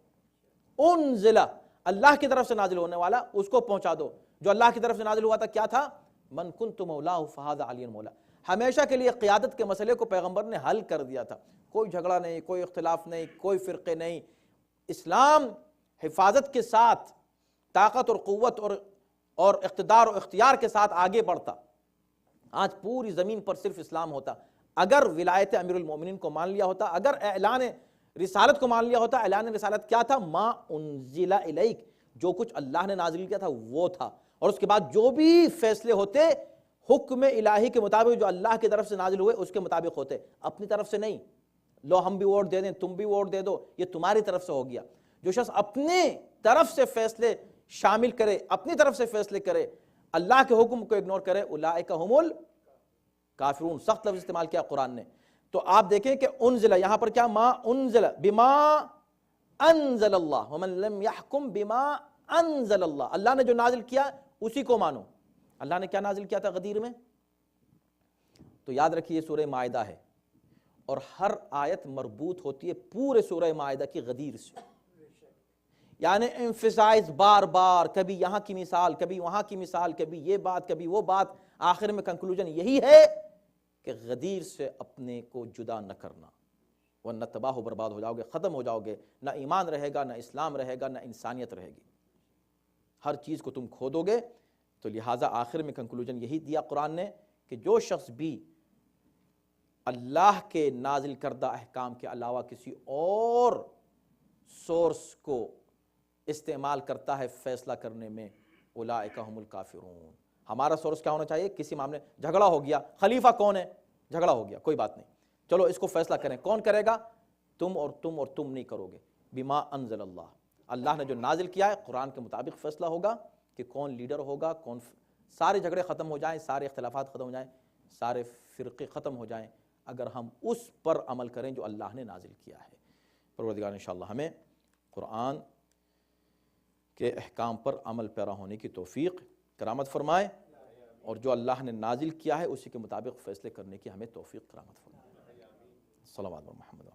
انزل، اللہ کی طرف سے نازل ہونے والا، اس کو پہنچا دو۔ جو اللہ کی طرف سے نازل ہوا تھا کیا تھا؟ من کنت مولاه فہذا علی مولا، ہمیشہ کے لیے قیادت کے مسئلے کو پیغمبر نے حل کر دیا تھا. کوئی جھگڑا نہیں, کوئی اختلاف نہیں, کوئی فرقے نہیں. اسلام حفاظت کے ساتھ, طاقت اور قوت اور اقتدار و اختیار کے ساتھ آگے بڑھتا. آج پوری زمین پر صرف اسلام ہوتا. اگر ولایت امیر المومنین کو مان لیا ہوتا, اگر اعلان رسالت کو مان لیا ہوتا. اعلان رسالت کیا تھا؟ ما انزل الیک, جو کچھ اللہ نے نازل کیا تھا وہ تھا. اور اس کے بعد جو بھی فیصلے ہوتے حکم الہی کے مطابق, جو اللہ کی طرف سے نازل ہوئے اس کے مطابق ہوتے, اپنی طرف سے نہیں. لو ہم بھی ووٹ دے دیں, تم بھی ووٹ دے دو, یہ تمہاری طرف سے ہو گیا. جو شخص اپنے طرف سے فیصلے شامل کرے, اپنی طرف سے فیصلے کرے, اللہ کے حکم کو اگنور کرے, اولئک هم الکافرون, سخت لفظ استعمال کیا قرآن نے. تو آپ دیکھیں کہ انزل, یہاں پر کیا؟ ما انزل بما انزل اللہ ومن لم يحکم بما انزل اللہ. اللہ نے جو نازل کیا اسی کو مانو. اللہ نے کیا نازل کیا تھا غدیر میں؟ تو یاد رکھیے سورہ مائدہ ہے, اور ہر آیت مربوط ہوتی ہے پورے سورہ مائدہ کی غدیر سے. یعنی emphasize بار بار, کبھی یہاں کی مثال, کبھی وہاں کی مثال, کبھی یہ بات, کبھی وہ بات. آخر میں کنکلوژن یہی ہے کہ غدیر سے اپنے کو جدا نہ کرنا, ورنہ تباہ و برباد ہو جاؤ گے, ختم ہو جاؤ گے. نہ ایمان رہے گا, نہ اسلام رہے گا, نہ انسانیت رہے گی. ہر چیز کو تم کھو دو گے. تو لہٰذا آخر میں کنکلوژن یہی دیا قرآن نے کہ جو شخص بھی اللہ کے نازل کردہ احکام کے علاوہ کسی اور سورس کو استعمال کرتا ہے فیصلہ کرنے میں, اولئک هم الکافرون. ہمارا سورس کیا ہونا چاہیے؟ کسی معاملے جھگڑا ہو گیا, خلیفہ کون ہے؟ جھگڑا ہو گیا, کوئی بات نہیں, چلو اس کو فیصلہ کریں. کون کرے گا؟ تم اور تم اور تم نہیں کرو گے. بما انزل اللہ, اللہ نے جو نازل کیا ہے قرآن کے مطابق فیصلہ ہوگا کہ کون لیڈر ہوگا, کون. سارے جھگڑے ختم ہو جائیں, سارے اختلافات ختم ہو جائیں, سارے فرقے ختم ہو جائیں, اگر ہم اس پر عمل کریں جو اللہ نے نازل کیا ہے. پروردگار انشاءاللہ ہمیں قرآن کے احکام پر عمل پیرا ہونے کی توفیق کرامت فرمائے, اور جو اللہ نے نازل کیا ہے اسی کے مطابق فیصلے کرنے کی ہمیں توفیق کرامت فرمائے. صلوات محمد.